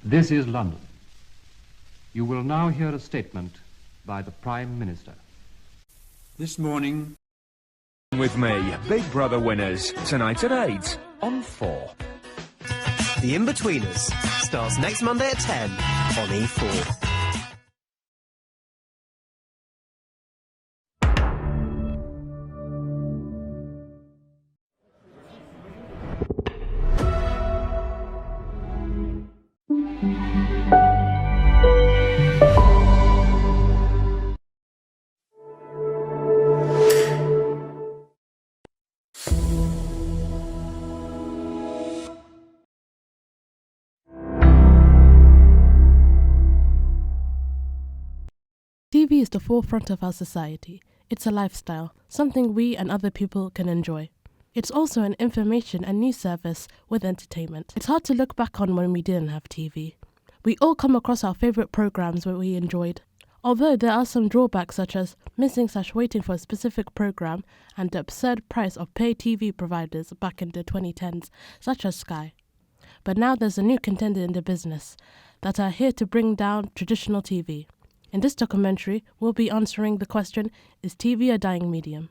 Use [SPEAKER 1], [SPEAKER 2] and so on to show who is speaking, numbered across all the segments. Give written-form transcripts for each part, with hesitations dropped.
[SPEAKER 1] This is London. You will now hear a statement by the Prime Minister.
[SPEAKER 2] This morning,
[SPEAKER 3] with me, Big Brother winners, tonight at 8 on 4.
[SPEAKER 4] The In-Betweeners starts next Monday at 10 on E4.
[SPEAKER 5] TV is the forefront of our society. It's a lifestyle, something we and other people can enjoy. It's also an information and news service with entertainment. It's hard to look back on when we didn't have TV. We all come across our favourite programmes that we enjoyed. Although there are some drawbacks such as missing/waiting for a specific programme and the absurd price of pay TV providers back in the 2010s, such as Sky. But now there's a new contender in the business that are here to bring down traditional TV. In this documentary, we'll be answering the question, is TV a dying medium?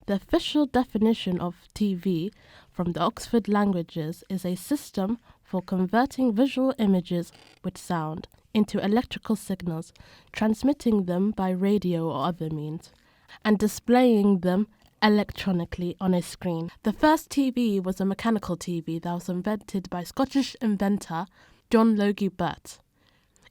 [SPEAKER 5] The official definition of TV from the Oxford Languages is a system for converting visual images with sound into electrical signals, transmitting them by radio or other means, and displaying them electronically on a screen. The first TV was a mechanical TV that was invented by Scottish inventor John Logie Baird.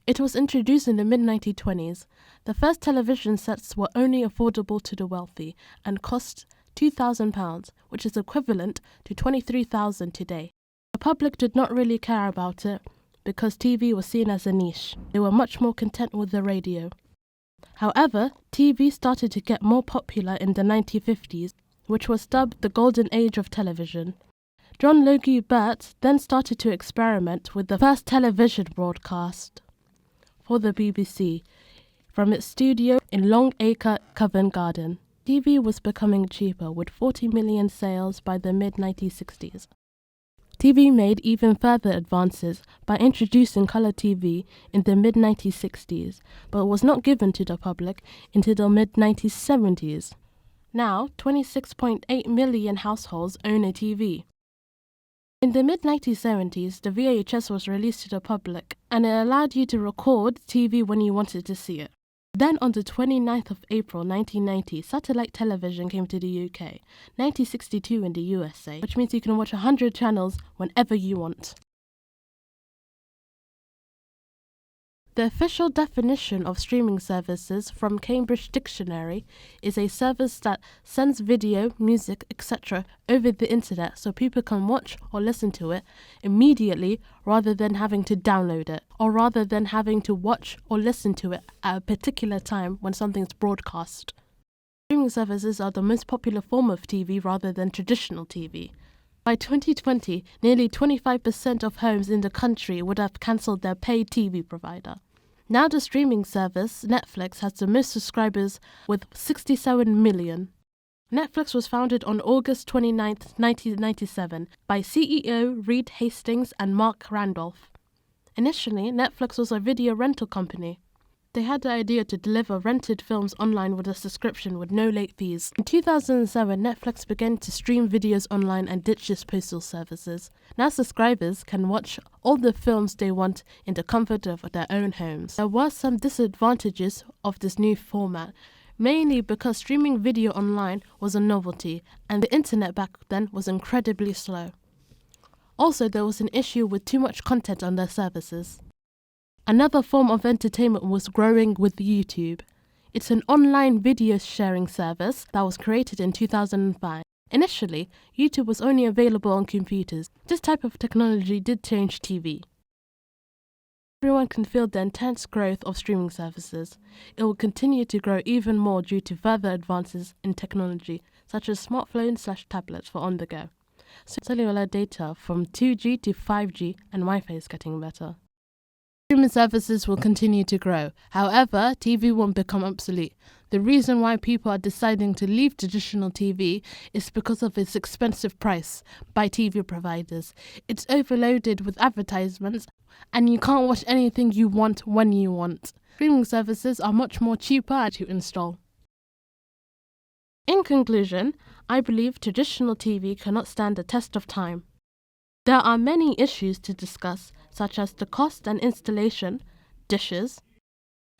[SPEAKER 5] It was introduced in the mid-1920s. The first television sets were only affordable to the wealthy and cost £2,000, which is equivalent to $23,000 today. The public did not really care about it because TV was seen as a niche. They were much more content with the radio. However, TV started to get more popular in the 1950s, which was dubbed the Golden Age of television. John Logie Baird then started to experiment with the first television broadcast for the BBC from its studio in Long Acre, Covent Garden. TV was becoming cheaper with 40 million sales by the mid-1960s. TV made even further advances by introducing colour TV in the mid-1960s, but was not given to the public until the mid-1970s. Now, 26.8 million households own a TV. In the mid-1970s, the VHS was released to the public, and it allowed you to record TV when you wanted to see it. Then on the 29th of April 1990, satellite television came to the UK, 1962 in the USA, which means you can watch 100 channels whenever you want. The official definition of streaming services from Cambridge Dictionary is a service that sends video, music, etc. over the internet so people can watch or listen to it immediately rather than having to download it, or rather than having to watch or listen to it at a particular time when something's broadcast. Streaming services are the most popular form of TV rather than traditional TV. By 2020, nearly 25% of homes in the country would have cancelled their paid TV provider. Now the streaming service, Netflix, has the most subscribers with 67 million. Netflix was founded on August 29, 1997 by CEO Reed Hastings and Mark Randolph. Initially, Netflix was a video rental company. They had the idea to deliver rented films online with a subscription with no late fees. In 2007, Netflix began to stream videos online and ditch its postal services. Now subscribers can watch all the films they want in the comfort of their own homes. There were some disadvantages of this new format, mainly because streaming video online was a novelty and the internet back then was incredibly slow. Also, there was an issue with too much content on their services. Another form of entertainment was growing with YouTube. It's an online video sharing service that was created in 2005. Initially, YouTube was only available on computers. This type of technology did change TV. Everyone can feel the intense growth of streaming services. It will continue to grow even more due to further advances in technology, such as smartphones/tablets for on-the-go. Cellular data from 2G to 5G and Wi-Fi is getting better. Streaming services will continue to grow. However, TV won't become obsolete. The reason why people are deciding to leave traditional TV is because of its expensive price by TV providers. It's overloaded with advertisements and you can't watch anything you want when you want. Streaming services are much more cheaper to install. In conclusion, I believe traditional TV cannot stand the test of time. There are many issues to discuss, such as the cost and installation, dishes.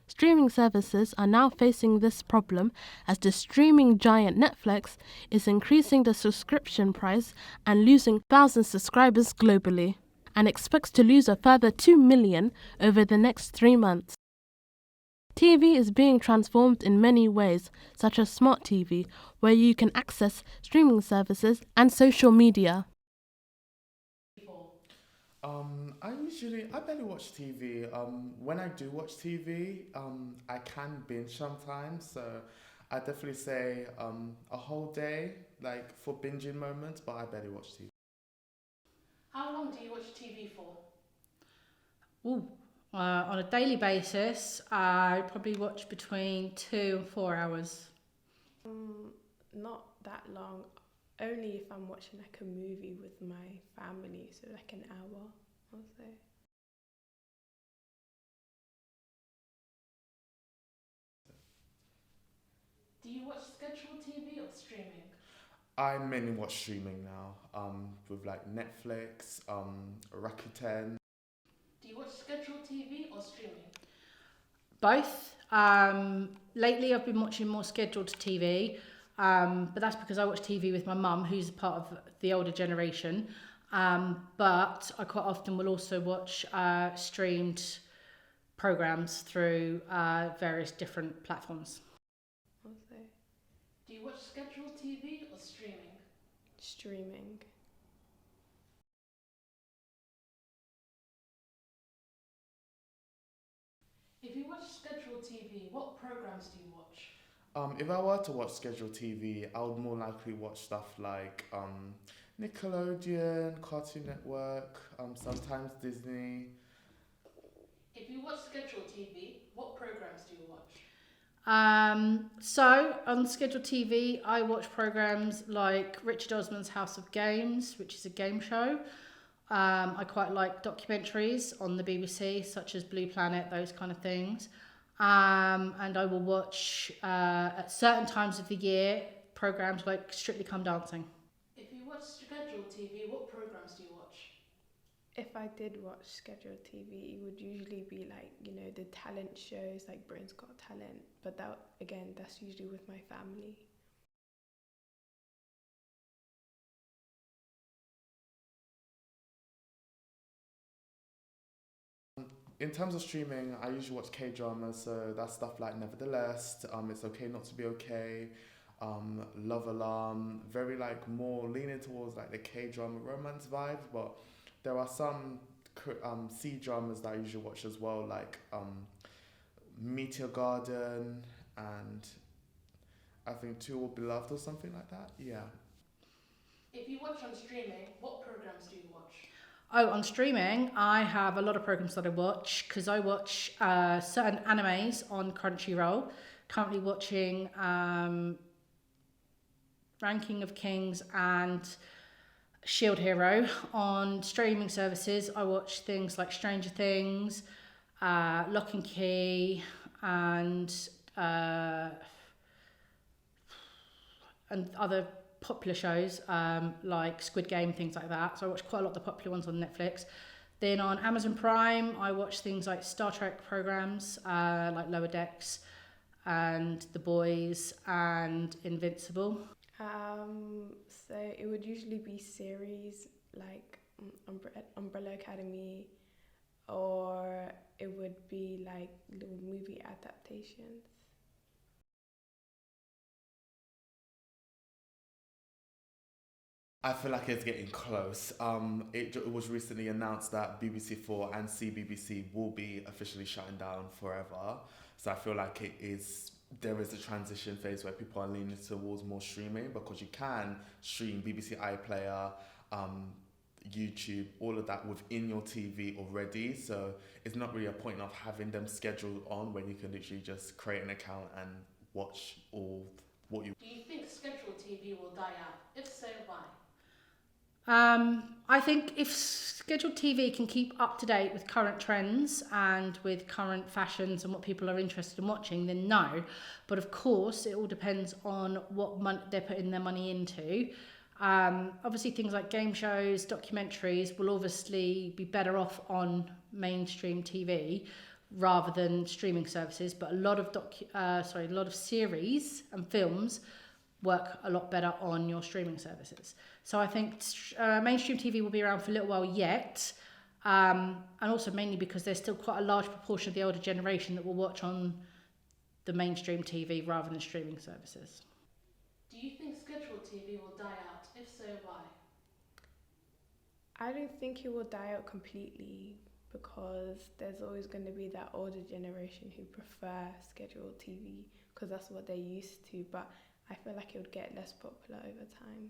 [SPEAKER 5] Streaming services are now facing this problem as the streaming giant Netflix is increasing the subscription price and losing thousands of subscribers globally, and expects to lose a further 2 million over the next 3 months. TV is being transformed in many ways, such as smart TV, where you can access streaming services and social media.
[SPEAKER 6] I barely watch TV. When I do watch TV, I can binge sometimes. So I definitely say a whole day, like for binging moments, but I barely watch TV.
[SPEAKER 5] How long do you watch TV for?
[SPEAKER 7] On a daily basis, I probably watch between 2 and 4 hours.
[SPEAKER 8] Not that long. Only if I'm watching like a movie with my family, so like an hour, I'll say.
[SPEAKER 5] Do you watch scheduled TV or streaming?
[SPEAKER 6] I mainly watch streaming now, with like Netflix, Rakuten.
[SPEAKER 5] Do you watch scheduled TV or streaming?
[SPEAKER 7] Both. Lately I've been watching more scheduled TV, but that's because I watch TV with my mum, who's part of the older generation. But I quite often will also watch streamed programs through various different platforms.
[SPEAKER 8] I'll say.
[SPEAKER 5] Do you watch scheduled TV or streaming?
[SPEAKER 8] Streaming.
[SPEAKER 5] If you watch scheduled TV, what programs do you watch?
[SPEAKER 6] If I were to watch scheduled TV, I would more likely watch stuff like Nickelodeon, Cartoon Network, sometimes Disney.
[SPEAKER 5] If you watch scheduled TV, what programs do you watch?
[SPEAKER 7] So on scheduled TV, I watch programs like Richard Osman's House of Games, which is a game show. I quite like documentaries on the BBC, such as Blue Planet, those kind of things. And I will watch at certain times of the year programs like Strictly Come Dancing.
[SPEAKER 5] If you watch scheduled TV, what programs do you watch?
[SPEAKER 8] If I did watch scheduled TV, it would usually be like, the talent shows like Britain's Got Talent. But that's usually with my family.
[SPEAKER 6] In terms of streaming, I usually watch K-dramas, so that's stuff like Nevertheless, It's Okay Not to Be Okay, Love Alarm, very like more leaning towards like the K-drama romance vibes, but there are some C-dramas that I usually watch as well, like Meteor Garden and I think Two Will Be Loved or something like that, yeah.
[SPEAKER 5] If you watch on streaming, what programs do you watch?
[SPEAKER 7] Oh, on streaming, I have a lot of programs that I watch because I watch certain animes on Crunchyroll. Currently watching Ranking of Kings and Shield Hero. On streaming services, I watch things like Stranger Things, Lock and Key, and other popular shows like Squid Game, things like that. So I watch quite a lot of the popular ones on Netflix. Then on Amazon Prime, I watch things like Star Trek programs like Lower Decks and The Boys and Invincible.
[SPEAKER 8] So it would usually be series like Umbrella Academy, or it would be like little movie adaptations.
[SPEAKER 6] I feel like it's getting close. It was recently announced that BBC4 and CBBC will be officially shutting down forever. So I feel like there is a transition phase where people are leaning towards more streaming, because you can stream BBC iPlayer, YouTube, all of that within your TV already. So it's not really a point of having them scheduled on when you can literally just create an account and watch all what you.
[SPEAKER 5] Do you think scheduled TV will die out? If so, why?
[SPEAKER 7] I think if scheduled TV can keep up to date with current trends and with current fashions and what people are interested in watching, then no. But of course, it all depends on what they're putting their money into. Obviously, things like game shows, documentaries will obviously be better off on mainstream TV rather than streaming services. But a lot of series and films work a lot better on your streaming services. So I think mainstream TV will be around for a little while yet, and also mainly because there's still quite a large proportion of the older generation that will watch on the mainstream TV rather than streaming services.
[SPEAKER 5] Do you think scheduled TV will die out? If so, why?
[SPEAKER 8] I don't think it will die out completely because there's always going to be that older generation who prefer scheduled TV because that's what they're used to, but I feel like it would get less popular over time.